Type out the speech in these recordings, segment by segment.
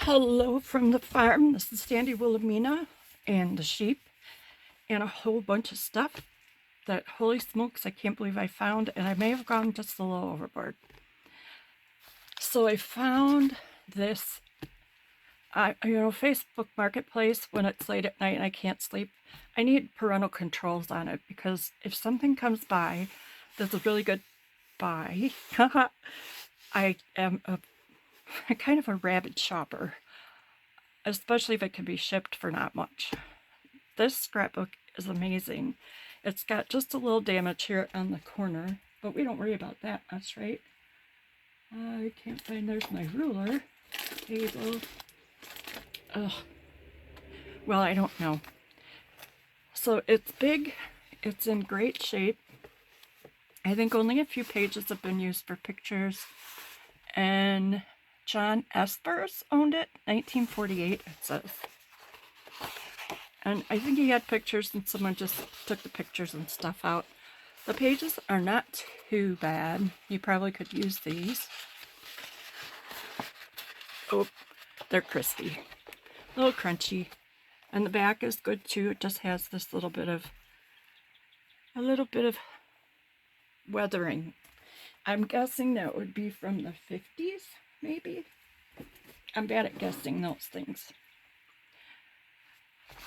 Hello from the farm. This is Sandy Wilhelmina and the sheep and a whole bunch of stuff that, holy smokes, I can't believe I found, and I may have gone just a little overboard. So I found this, Facebook Marketplace. When it's late at night and I can't sleep, I need parental controls on it, because if something comes by that's a really good buy, I am a kind of a rabid shopper, especially if it can be shipped for not much. This scrapbook is amazing. It's got just a little damage here on the corner, but we don't worry about that much, right? I can't find, there's my ruler. Table. Ugh. Well, I don't know. So it's big, it's in great shape. I think only a few pages have been used for pictures, and John Espers owned it, 1948 it says. And I think he had pictures and someone just took the pictures and stuff out. The pages are not too bad. You probably could use these. Oh, they're crispy. A little crunchy. And the back is good too. It just has this little bit of weathering. I'm guessing that would be from the 50s, maybe? I'm bad at guessing those things.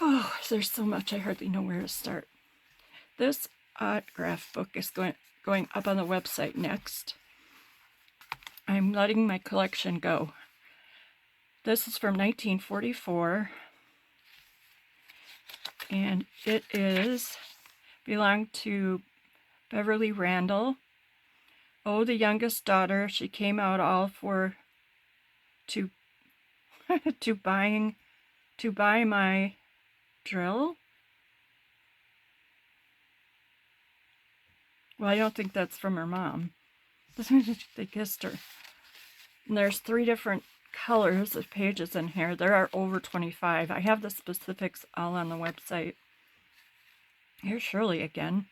Oh, there's so much I hardly know where to start. This autograph book is going up on the website next. I'm letting my collection go. This is from 1944, and it belonged to Beverly Randall. Oh, the youngest daughter, she came out all for to buy my drill. Well, I don't think that's from her mom. They kissed her. And there's 3 different colors of pages in here. There are over 25. I have the specifics all on the website. Here's Shirley again.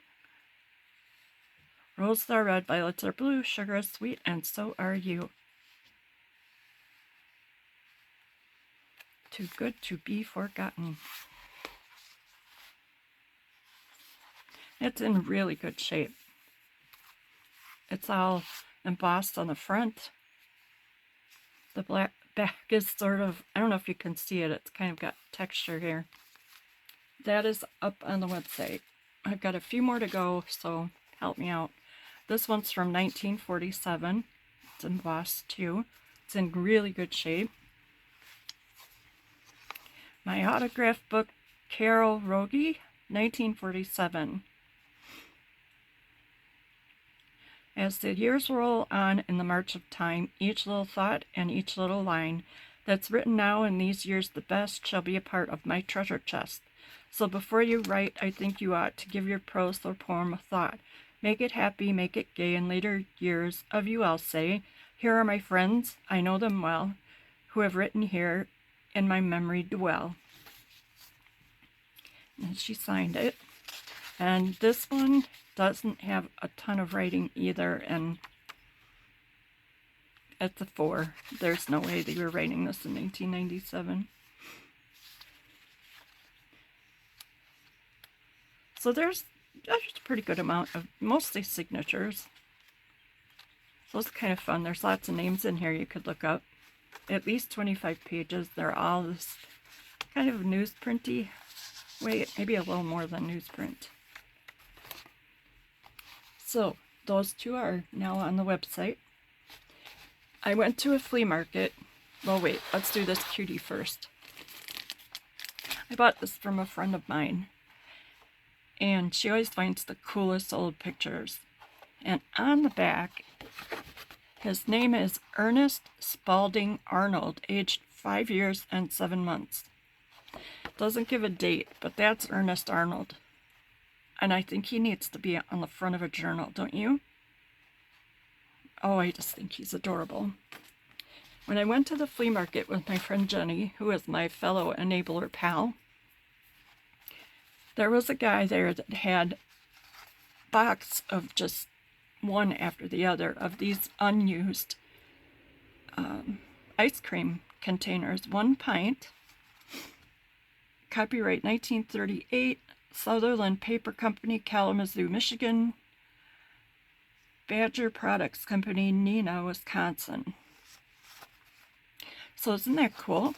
Roses are red, violets are blue, sugar is sweet, and so are you. Too good to be forgotten. It's in really good shape. It's all embossed on the front. The black back is sort of, I don't know if you can see it, it's kind of got texture here. That is up on the website. I've got a few more to go, so help me out. This one's from 1947. It's embossed too. It's in really good shape. My autograph book, Carol Rogie, 1947. As the years roll on in the march of time, each little thought and each little line that's written now in these years the best shall be a part of my treasure chest. So before you write, I think you ought to give your prose or poem a thought. Make it happy, make it gay. In later years of you I'll say, here are my friends, I know them well, who have written here, in my memory dwell. And she signed it. And this one doesn't have a ton of writing either, and it's a 4. There's no way they were writing this in 1997. So there's a pretty good amount of mostly signatures. So it's kind of fun. There's lots of names in here you could look up. At least 25 pages. They're all this kind of newsprinty way, maybe a little more than newsprint. So those 2 are now on the website. I went to a flea market. Well, wait, let's do this cutie first. I bought this from a friend of mine, and she always finds the coolest old pictures. And on the back, his name is Ernest Spalding Arnold, aged 5 years and 7 months. Doesn't give a date, but that's Ernest Arnold. And I think he needs to be on the front of a journal, don't you? Oh, I just think he's adorable. When I went to the flea market with my friend Jenny, who is my fellow enabler pal, there was a guy there that had a box of just one after the other of these unused ice cream containers, 1 pint. Copyright 1938, Sutherland Paper Company, Kalamazoo, Michigan. Badger Products Company, Neenah, Wisconsin. So isn't that cool?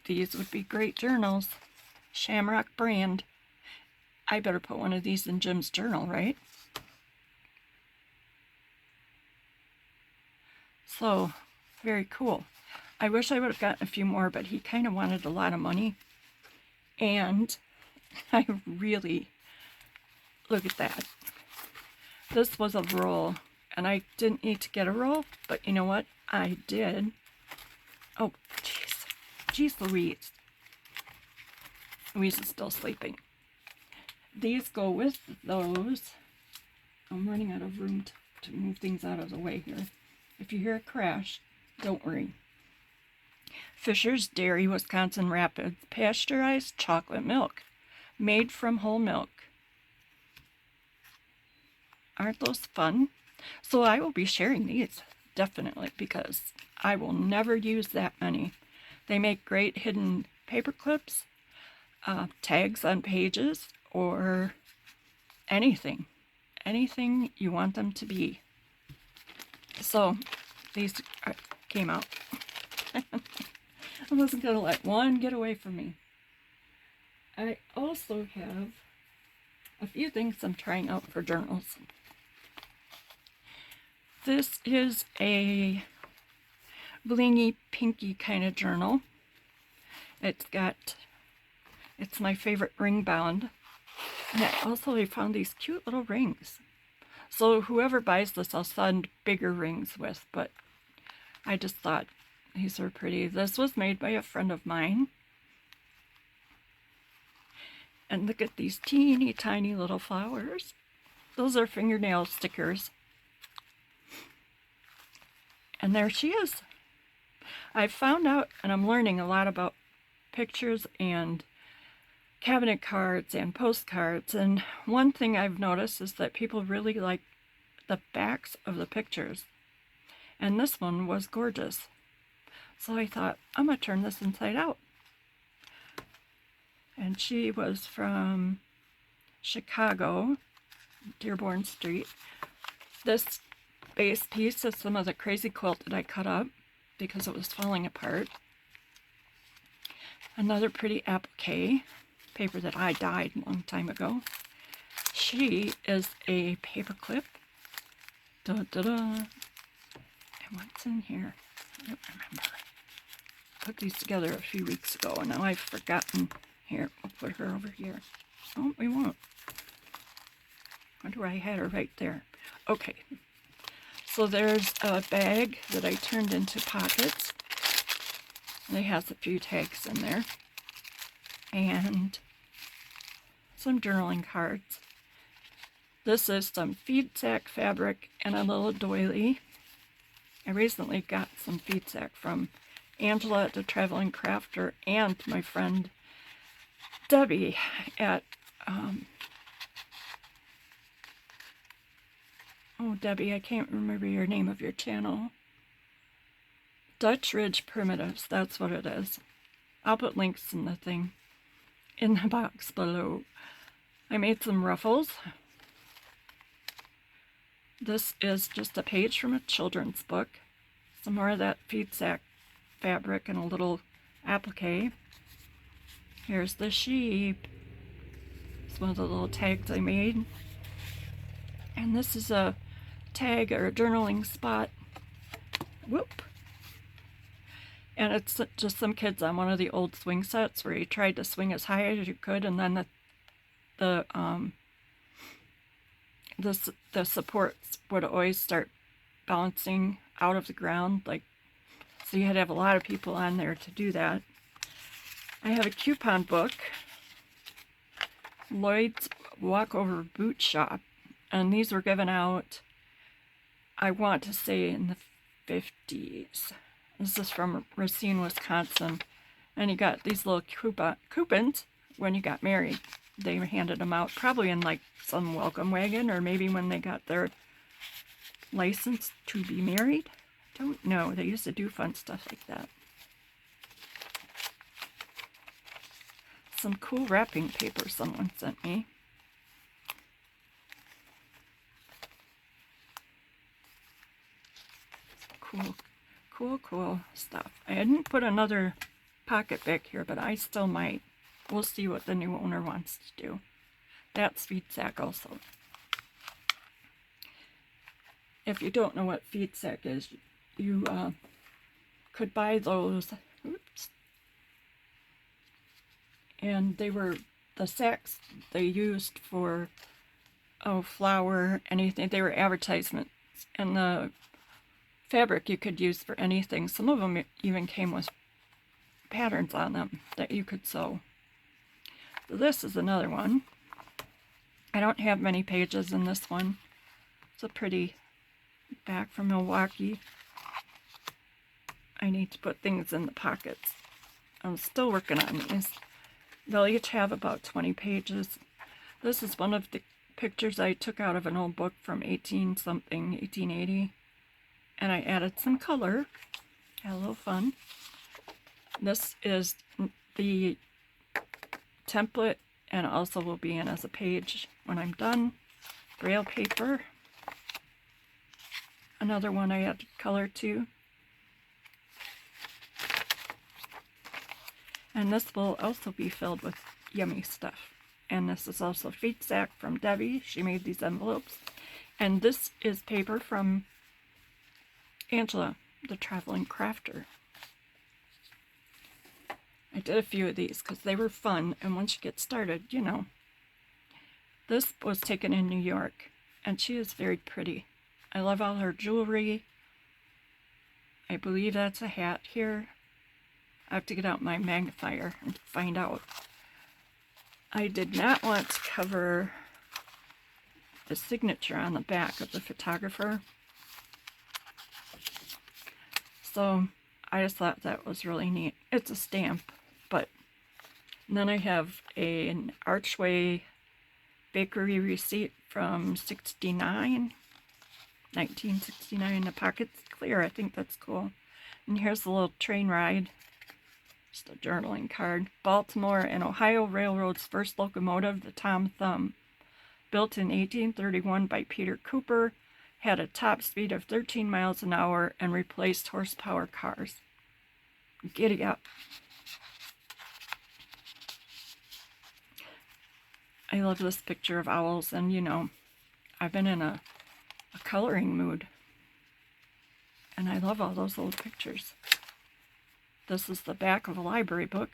These would be great journals. Shamrock brand. I better put one of these in Jim's journal, right? So, very cool. I wish I would have gotten a few more, but he kind of wanted a lot of money. And I really, look at that. This was a roll, and I didn't need to get a roll, but you know what? I did. Oh, jeez. Jeez Louise. Louise is still sleeping. These go with those. I'm running out of room to move things out of the way here. If you hear a crash, don't worry. Fisher's Dairy, Wisconsin Rapids, pasteurized chocolate milk, made from whole milk. Aren't those fun? So I will be sharing these, definitely, because I will never use that many. They make great hidden paper clips, tags on pages, or anything you want them to be. So these came out. I wasn't going to let one get away from me. I also have a few things I'm trying out for journals. This is a blingy pinky kind of journal. It's my favorite ring bound. And I found these cute little rings. So whoever buys this, I'll send bigger rings with, but I just thought these are pretty. This was made by a friend of mine. And look at these teeny tiny little flowers. Those are fingernail stickers. And there she is. I found out, and I'm learning a lot about pictures and cabinet cards and postcards, and one thing I've noticed is that people really like the backs of the pictures, and this one was gorgeous. So I thought, I'm gonna turn this inside out. And she was from Chicago, Dearborn Street. This base piece is some of the crazy quilt that I cut up because it was falling apart. Another pretty applique, paper that I dyed a long time ago. She is a paper clip. Da, da, da. And what's in here? I don't remember. I put these together a few weeks ago and now I've forgotten. Here, we'll put her over here. Oh, we won't. Wonder why I had her right there. Okay. So there's a bag that I turned into pockets. It has a few tags in there. And some journaling cards. This is some feed sack fabric and a little doily. I recently got some feed sack from Angela, the Traveling Crafter, and my friend Debbie at Debbie, I can't remember your name of your channel. Dutch Ridge Primitives, that's what it is. I'll put links in the thing, in the box below. I made some ruffles. This is just a page from a children's book. Some more of that feed sack fabric and a little applique. Here's the sheep. It's one of the little tags I made. And this is a tag or a journaling spot. Whoop. And it's just some kids on one of the old swing sets where you tried to swing as high as you could, and then the supports would always start bouncing out of the ground, like, so you had to have a lot of people on there to do that. I have a coupon book, Lloyd's Walkover Boot Shop, and these were given out, I want to say, in the 50s. This is from Racine, Wisconsin, and you got these little coupons when you got married. They handed them out probably in like some welcome wagon, or maybe when they got their license to be married. Don't know. They used to do fun stuff like that. some cool wrapping paper someone sent me. Cool stuff. I didn't put another pocket back here, but I still might. We'll see what the new owner wants to do. That's feed sack also. If you don't know what feed sack is, you could buy those. Oops. And they were the sacks they used for flour, anything. They were advertisements, and the fabric you could use for anything. Some of them even came with patterns on them that you could sew. So this is another one. I don't have many pages in this one. It's a pretty back from Milwaukee. I need to put things in the pockets. I'm still working on these. They'll each have about 20 pages. This is one of the pictures I took out of an old book from 1880. And I added some color. Had a little fun. This is the template, and also will be in as a page when I'm done. Braille paper. Another one I added color to. And this will also be filled with yummy stuff. And this is also feed sack from Debbie. She made these envelopes. And this is paper from Angela, the traveling crafter. I did a few of these because they were fun, and once you get started, you know. This was taken in New York, and she is very pretty. I love all her jewelry. I believe that's a hat here. I have to get out my magnifier and find out. I did not want to cover the signature on the back of the photographer. So I just thought that was really neat. It's a stamp, but then I have an Archway bakery receipt from 1969. The pocket's clear. I think that's cool. And here's a little train ride. Just a journaling card. Baltimore and Ohio Railroad's first locomotive, the Tom Thumb, built in 1831 by Peter Cooper, had a top speed of 13 miles an hour and replaced horsepower cars. Giddy up. I love this picture of owls, and you know, I've been in a coloring mood, and I love all those old pictures. This is the back of a library book.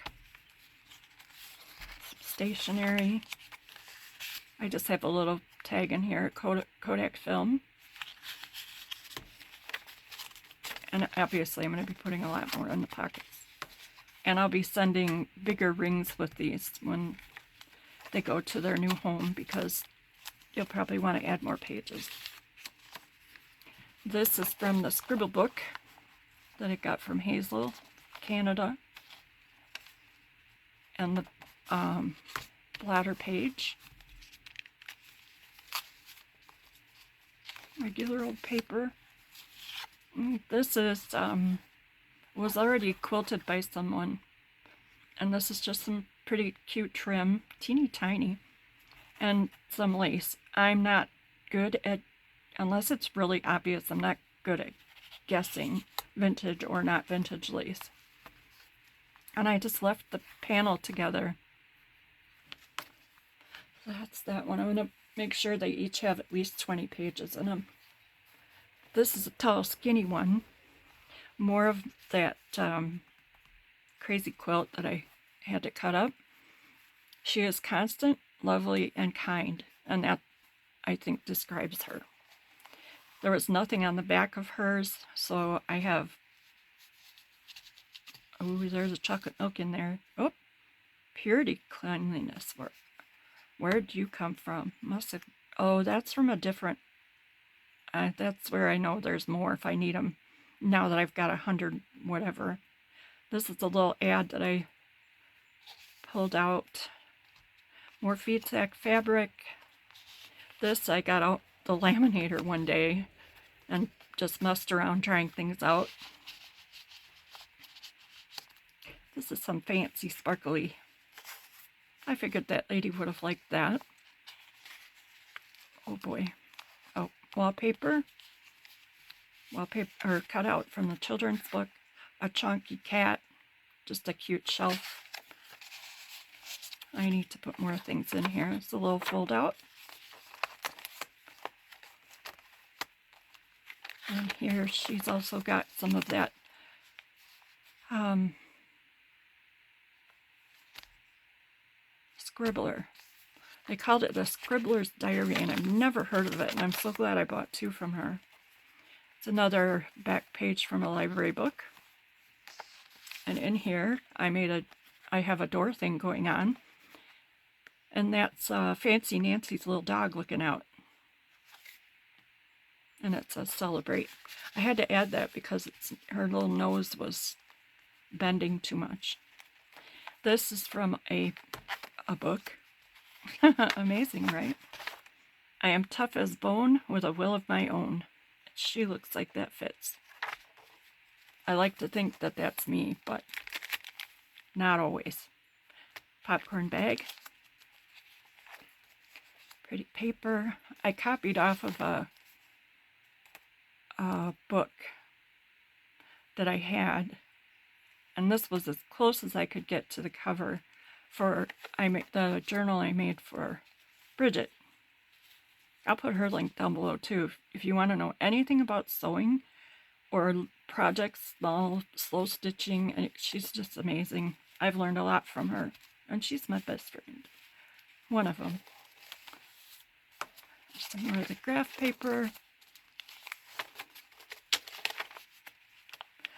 Some stationery. I just have a little tag in here, Kodak film. And obviously I'm going to be putting a lot more in the pockets. And I'll be sending bigger rings with these when they go to their new home, because you'll probably want to add more pages. This is from the Scribblebook that I got from Hazel, Canada. And the bladder page. Regular old paper. This is was already quilted by someone, and this is just some pretty cute trim, teeny tiny, and some lace. I'm not good at, unless it's really obvious, I'm not good at guessing vintage or not vintage lace. And I just left the panel together. That's that one. I'm going to make sure they each have at least 20 pages in them. This is a tall, skinny one. More of that crazy quilt that I had to cut up. She is constant, lovely, and kind, and that, I think, describes her. There was nothing on the back of hers, so I have... Oh, there's a chocolate milk in there. Oh, purity, cleanliness. Where'd you come from? Must have... Oh, that's from a different... that's where I know there's more if I need them. Now that I've got 100 whatever. This is a little ad that I pulled out. More feed sack fabric. This I got out the laminator one day and just messed around trying things out. This is some fancy sparkly I figured that lady would have liked that. Oh boy. Oh, wallpaper. Wallpaper, or cut out from the children's book. A chunky cat. Just a cute shelf. I need to put more things in here. It's a little fold out. And here she's also got some of that scribbler. They called it a scribbler's diary, and I've never heard of it, and I'm so glad I bought 2 from her. It's another back page from a library book. And in here, I have a door thing going on, and that's Fancy Nancy's little dog looking out. And it says celebrate. I had to add that because her little nose was bending too much. This is from a book. Amazing, right? I am tough as bone with a will of my own. She looks like that fits. I like to think that that's me, but not always. Popcorn bag. Pretty paper. I copied off of a book that I had, and this was as close as I could get to the cover for the journal I made for Bridget. I'll put her link down below too if you want to know anything about sewing or projects, slow stitching. And she's just amazing. I've learned a lot from her, and she's my best friend. One of them. Some more of the graph paper.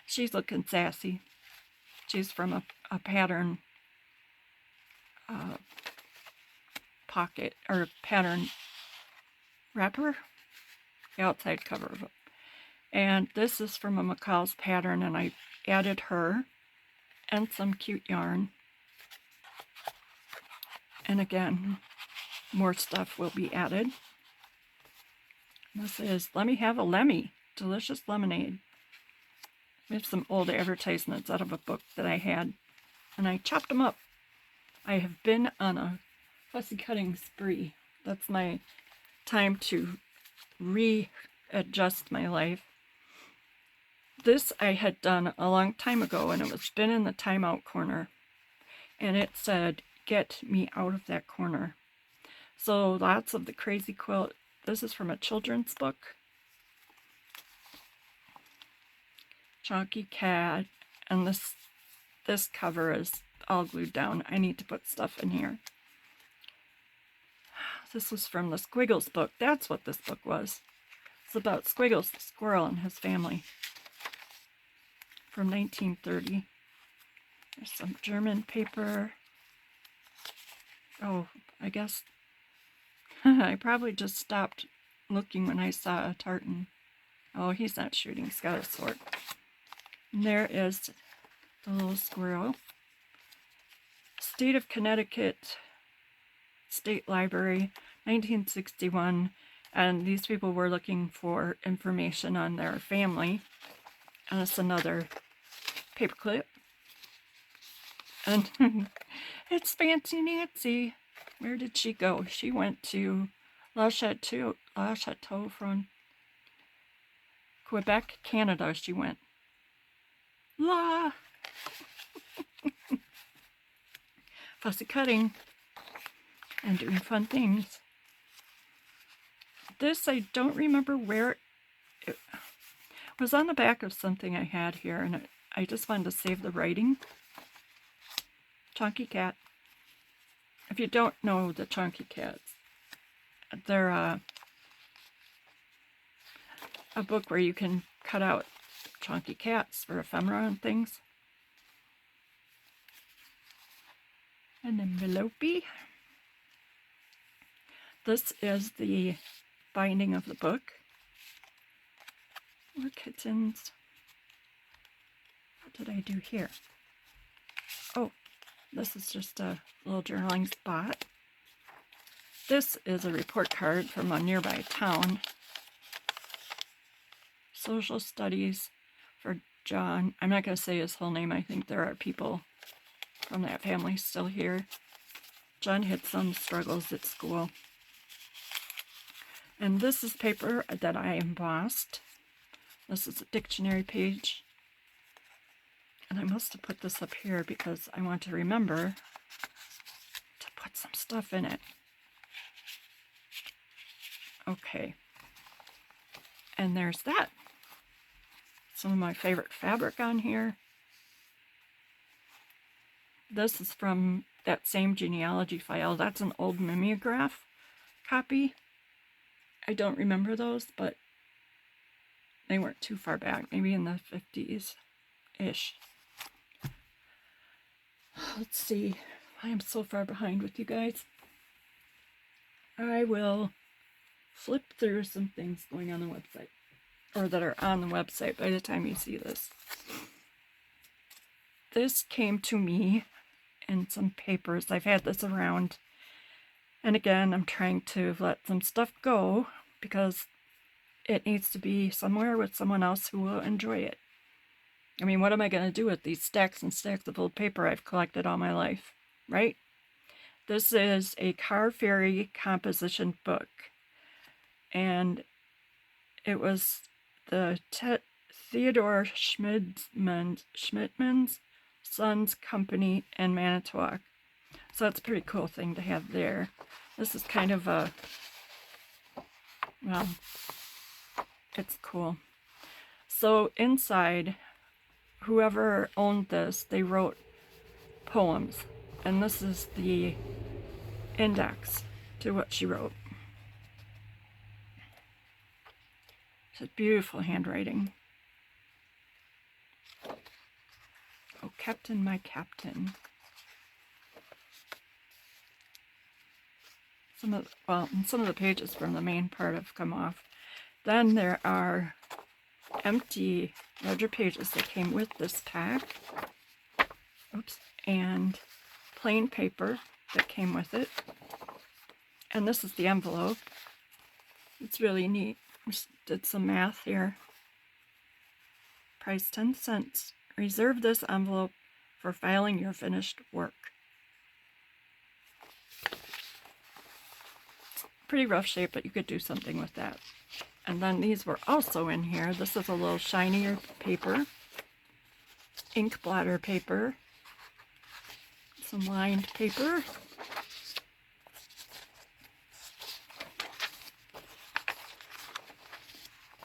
She's looking sassy. She's from a pattern pocket or pattern wrapper, the outside cover of it. And this is from a McCall's pattern, and I added her and some cute yarn. And again, more stuff will be added. This is Let Me Have a Lemmy, delicious lemonade. We have some old advertisements out of a book that I had, and I chopped them up. I have been on a fussy cutting spree. That's my time to readjust my life. This I had done a long time ago, and it was been in the timeout corner, and it said, "Get me out of that corner." So lots of the crazy quilt. This is from a children's book. Chunky cat, and this cover is all glued down. I need to put stuff in here. This was from the Squiggles book. That's what this book was. It's about Squiggles the squirrel and his family. From 1930. There's some German paper. Oh, I guess I probably just stopped looking when I saw a tartan. Oh, he's not shooting. He's got a sword. And there is the little squirrel. State of Connecticut State Library, 1961. And these people were looking for information on their family. And it's another paperclip. And it's Fancy Nancy. Where did she go? She went to La Chateau from Quebec, Canada. She went. La! Fussy cutting and doing fun things. This, I don't remember where it was on the back of something I had here, and I just wanted to save the writing. Chunky cat. If you don't know the chunky cats, they're a book where you can cut out chunky cats for ephemera and things. An envelope. This is the binding of the book. More kittens. What did I do here? Oh, this is just a little journaling spot. This is a report card from a nearby town. Social studies for John. I'm not going to say his whole name. I think there are people from that family still here. Jen had some struggles at school. And this is paper that I embossed. This is a dictionary page. And I must have put this up here because I want to remember to put some stuff in it. Okay. And there's that. Some of my favorite fabric on here. This is from that same genealogy file. That's an old mimeograph copy. I don't remember those, but they weren't too far back. Maybe in the 50s-ish. Let's see. I am so far behind with you guys. I will flip through some things going on the website. Or that are on the website by the time you see this. This came to me in some papers. I've had this around. And again, I'm trying to let some stuff go because it needs to be somewhere with someone else who will enjoy it. I mean, what am I going to do with these stacks and stacks of old paper I've collected all my life, right? This is a Car Ferry composition book. And it was the Theodore Schmidtman's Sons Company in Manitowoc. So that's a pretty cool thing to have there. This is kind of a, well, it's cool. So inside, whoever owned this, they wrote poems. And this is the index to what she wrote. It's beautiful handwriting. Oh, Captain, my Captain. Some of the pages from the main part have come off. Then there are empty ledger pages that came with this pack. Oops. And plain paper that came with it. And this is the envelope. It's really neat. Just did some math here. Price 10 cents. Reserve this envelope for filing your finished work. Pretty rough shape, but you could do something with that. And then these were also in here. This is a little shinier paper. Ink blotter paper. Some lined paper.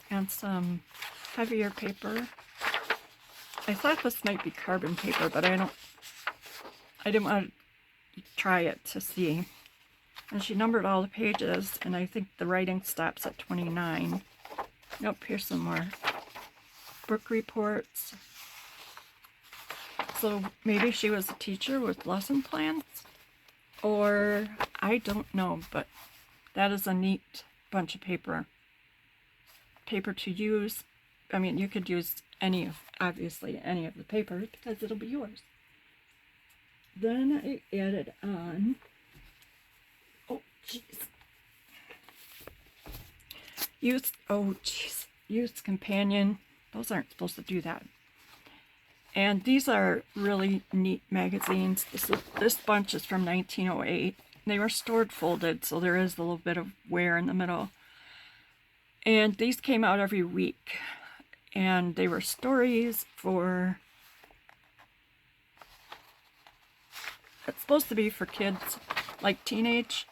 And some heavier paper. I thought this might be carbon paper, but I didn't want to try it to see. And she numbered all the pages, and I think the writing stops at 29. Nope, here's some more. Book reports. So maybe she was a teacher with lesson plans? Or, I don't know, but that is a neat bunch of paper. Paper to use. I mean, you could use obviously any of the paper because it'll be yours. Then I added on, oh jeez, Youth Companion. Those aren't supposed to do that. And these are really neat magazines. This bunch is from 1908. They were stored folded, so there is a little bit of wear in the middle. And these came out every week. And they were stories for, it's supposed to be for kids, like teenage.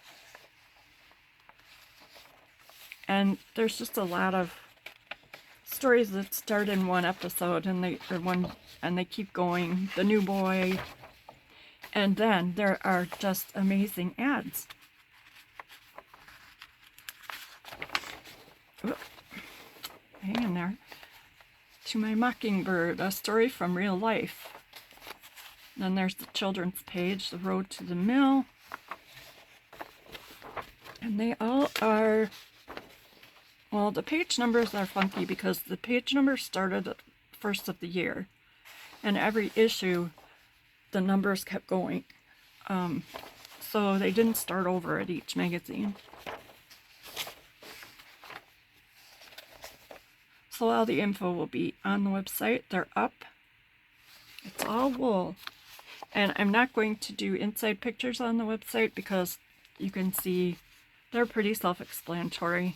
And there's just a lot of stories that start in one episode and they keep going. The New Boy. And then there are just amazing ads. Oop. Hang in there. To My Mockingbird, a story from real life. Then there's the children's page, The Road to the Mill. And they all are, well, the page numbers are funky because the page numbers started at the first of the year. And every issue, the numbers kept going. So they didn't start over at each magazine. So all the info will be on the website. They're up. It's all wool. And I'm not going to do inside pictures on the website because you can see they're pretty self-explanatory.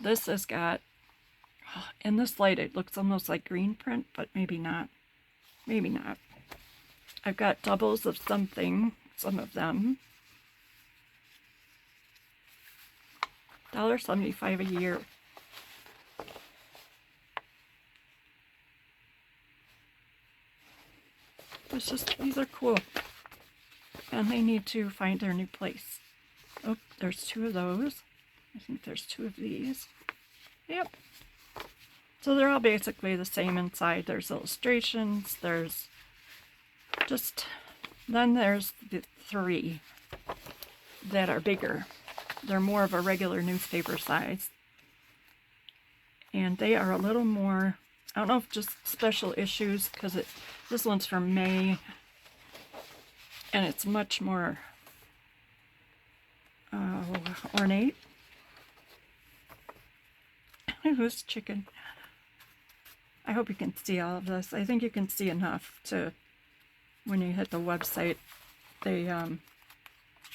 This has got, in this light it looks almost like green print, but maybe not. Maybe not. I've got doubles of something, some of them. $1.75 a year. It's just, these are cool. And they need to find their new place. Oh, there's 2 of those. I think there's 2 of these. Yep. So they're all basically the same inside. There's illustrations, there's just, then there's the 3 that are bigger. They're more of a regular newspaper size. And they are a little more, I don't know if just special issues, because this one's from May. And it's much more ornate. Who's chicken? I hope you can see all of this. I think you can see enough to, when you hit the website, they,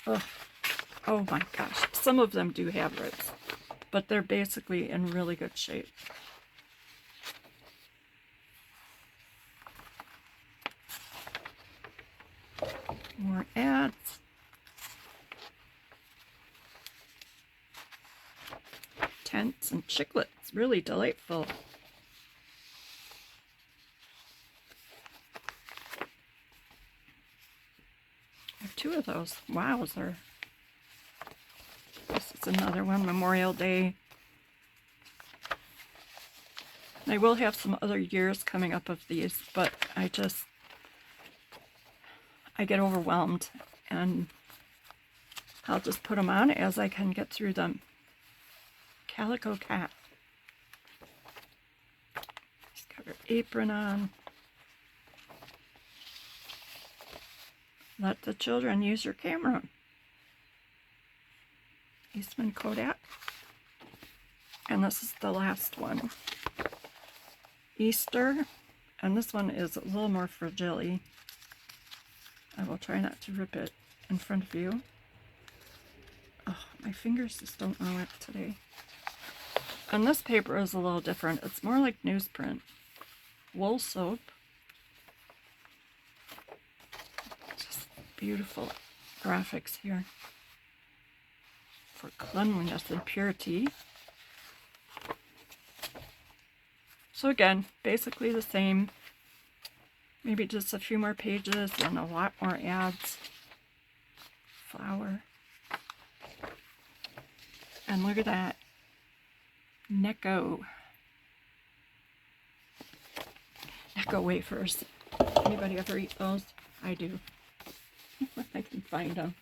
oh my gosh, some of them do have rips, but they're basically in really good shape. More ads. Tents and chiclets, really delightful. I have 2 of those. Wowzer. This is another one, Memorial Day. I will have some other years coming up of these, but I get overwhelmed, and I'll just put them on as I can get through them. Calico Cat. She's got her apron on. Let the children use your camera. Eastman Kodak. And this is the last one. Easter. And this one is a little more fragile. I will try not to rip it in front of you. Oh, my fingers just don't know it today. And this paper is a little different. It's more like newsprint. Wool soap. Just beautiful graphics here for cleanliness and purity. So again, basically the same. Maybe just a few more pages and a lot more ads. Flower. And look at that. Necco. Necco wafers. Anybody ever eat those? I do. I can find them.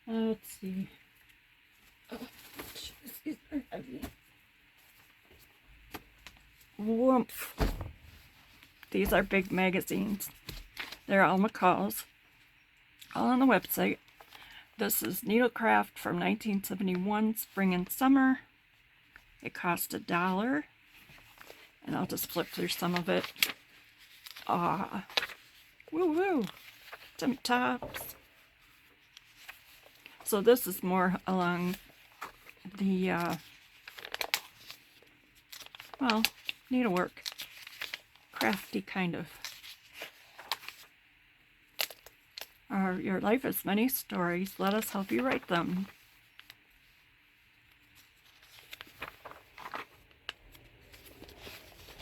Let's see. Oh, these are heavy. Woomph. These are big magazines. They're all McCall's. All on the website. This is Needlecraft from 1971, spring and summer. It cost $1. And I'll just flip through some of it. Ah. Woo woo. Some tops. So this is more along the, well, needlework. Crafty kind of. Your life has many stories. Let us help you write them.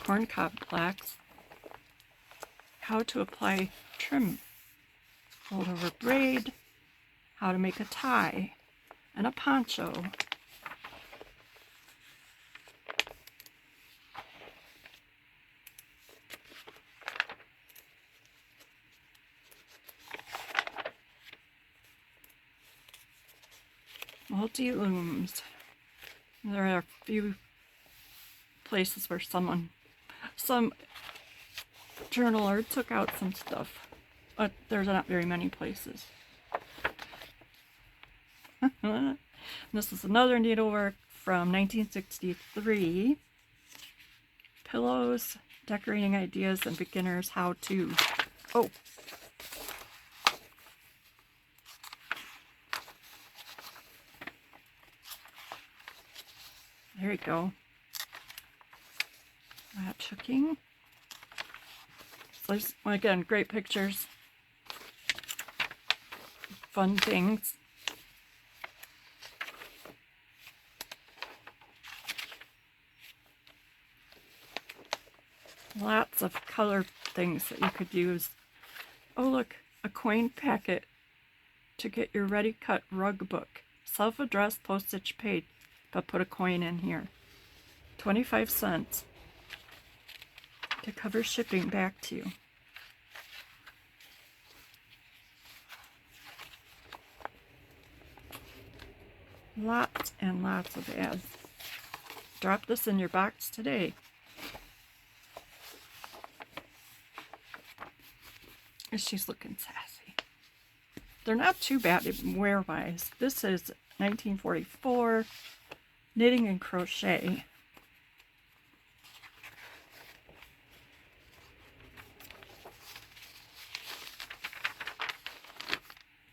Corncob plaques. How to apply trim. Fold over braid. How to make a tie and a poncho. Multi-looms. There are a few places where some journaler took out some stuff, but there's not very many places. This is another needlework from 1963. Pillows, decorating ideas, and beginners how to. Oh, There you go. Latch hooking. So there's, again, great pictures. Fun things. Lots of color things that you could use. Oh look, a coin packet to get your ready cut rug book. Self-addressed, postage paid, but put a coin in here. 25 cents to cover shipping back to you. Lots and lots of ads. Drop this in your box today. She's looking sassy. They're not too bad wear-wise. This is 1944 knitting and crochet.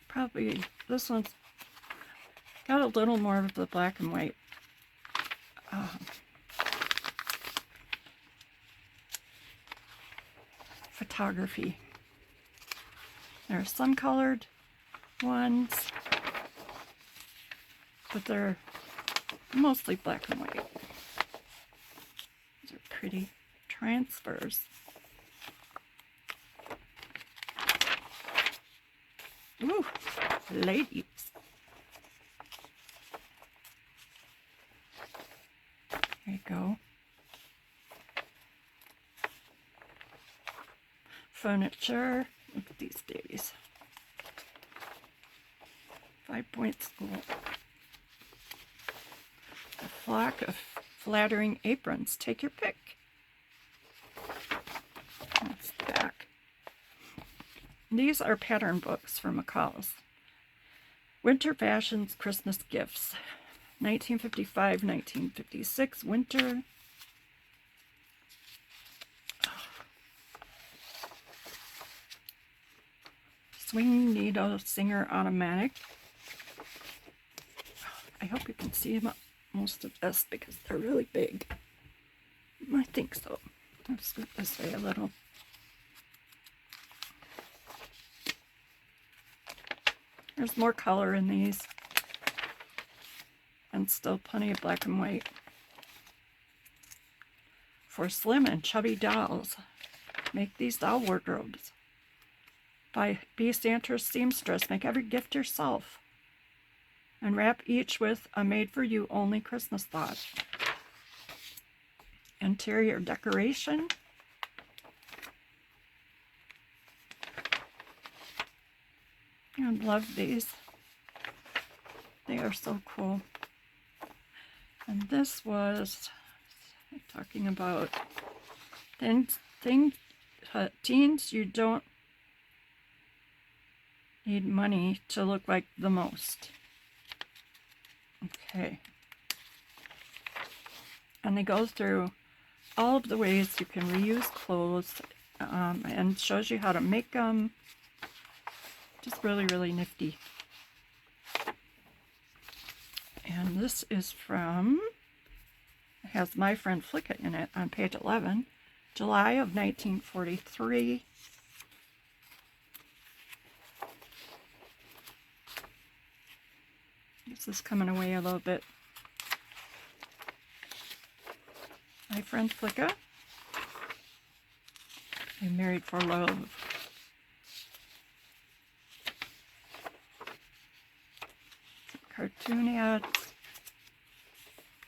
Probably this one's got a little more of the black and white. Photography. There are some colored ones, but they're mostly black and white. These are pretty transfers. Ooh, ladies. There you go. Furniture. Look at these babies. 5-point school. A flock of flattering aprons. Take your pick. That's the back. These are pattern books for McCall's. Winter Fashions Christmas Gifts. 1955, 1956 winter. Swing Needle Singer Automatic. I hope you can see most of this because they're really big. I think so. I'll scoot this way a little. There's more color in these. And still plenty of black and white. For slim and chubby dolls. Make these doll wardrobes. By Be Santa's Seamstress. Make every gift yourself. And wrap each with a made-for-you only Christmas thought. Interior decoration. I love these. They are so cool. And this was talking about teens, you don't need money to look like the most. Okay. And they go through all of the ways you can reuse clothes and shows you how to make them. Just really, really nifty. And this is from, it has My Friend Flicka in it on page 11, July of 1943. This is coming away a little bit. My Friend Flicka. I'm Married for Love. Cartoon ads.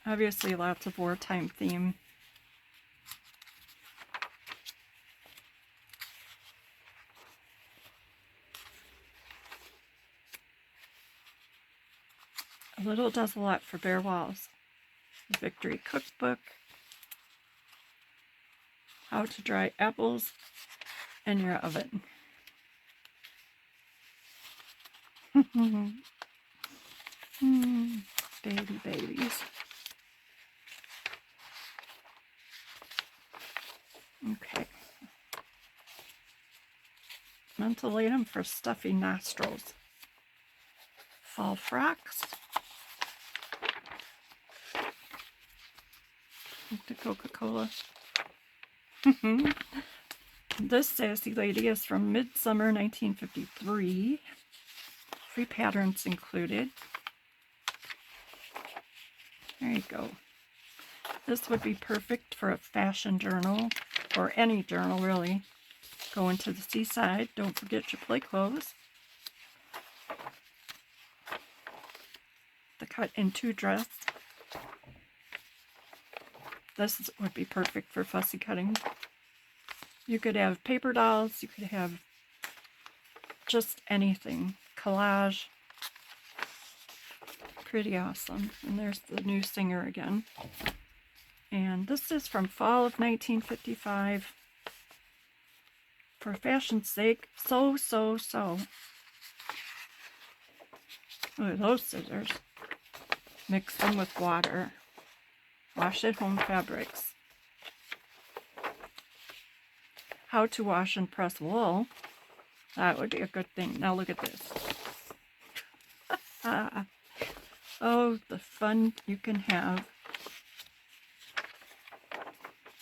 Obviously lots of wartime theme. A Little Does a Lot for Bare Walls. The Victory Cookbook. How to dry apples in your oven. Babies. Okay. Mentholatum for stuffy nostrils. Fall frocks. Like the Coca-Cola. This sassy lady is from Midsummer 1953. Free patterns included. There you go. This would be perfect for a fashion journal, or any journal really. Going to the seaside, don't forget your play clothes. The cut in 2 dress. This would be perfect for fussy cutting. You could have paper dolls, you could have just anything. Collage. Pretty awesome. And there's the new singer again. And this is from fall of 1955. For fashion's sake, so. Look at those scissors. Mix them with water. Wash at home fabrics. How to wash and press wool. That would be a good thing. Now look at this. Oh, the fun you can have.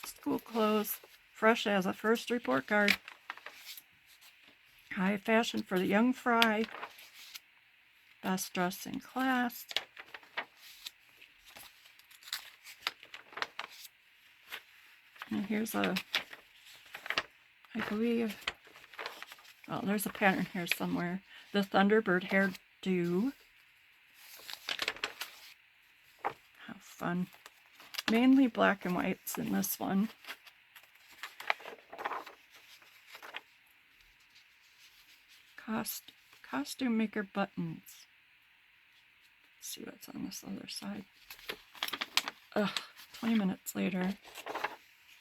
School clothes. Fresh as a first report card. High fashion for the young fry. Best dressed in class. And here's a, I believe, oh, there's a pattern here somewhere. The Thunderbird hairdo. How fun. Mainly black and whites in this one. Costume maker buttons. Let's see what's on this other side. Ugh, 20 minutes later.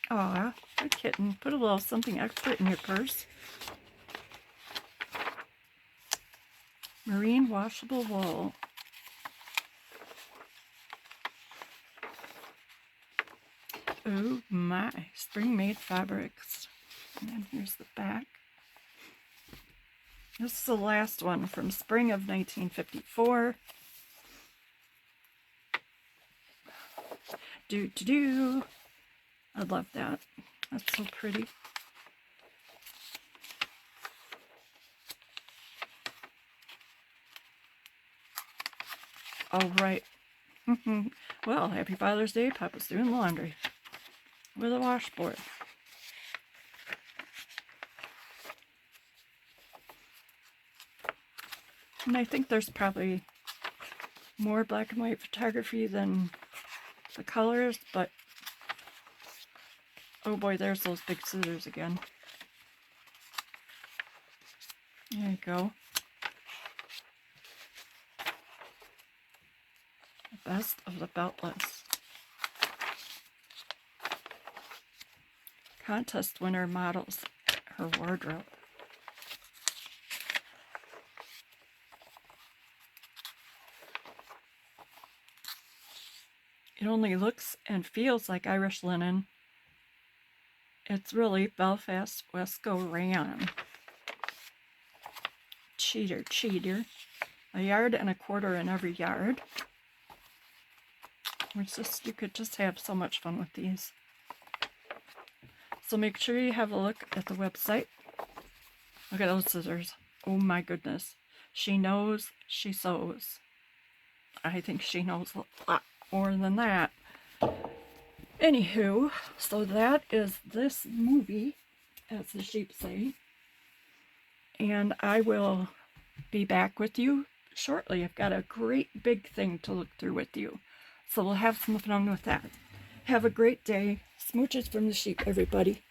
Aw, good kitten. Put a little something extra in your purse. Marine washable wool. Oh my, spring made fabrics. And then here's the back. This is the last one from spring of 1954. Do. I love that. That's so pretty. All right. Well, happy Father's Day. Papa's doing laundry with a washboard. And I think there's probably more black and white photography than the colors, but oh boy, there's those big scissors again. There you go. The best of the beltless. Contest winner models her wardrobe. It only looks and feels like Irish linen. It's really Belfast Wesco rayon. Cheater. 1.25 yards in every yard. It's just, you could just have so much fun with these. So make sure you have a look at the website. Look at those scissors. Oh my goodness. She knows she sews. I think she knows a lot more than that. Anywho, so that is this movie, as the sheep say. And I will be back with you shortly. I've got a great big thing to look through with you. So we'll have some fun with that. Have a great day. Smooches from the sheep, everybody.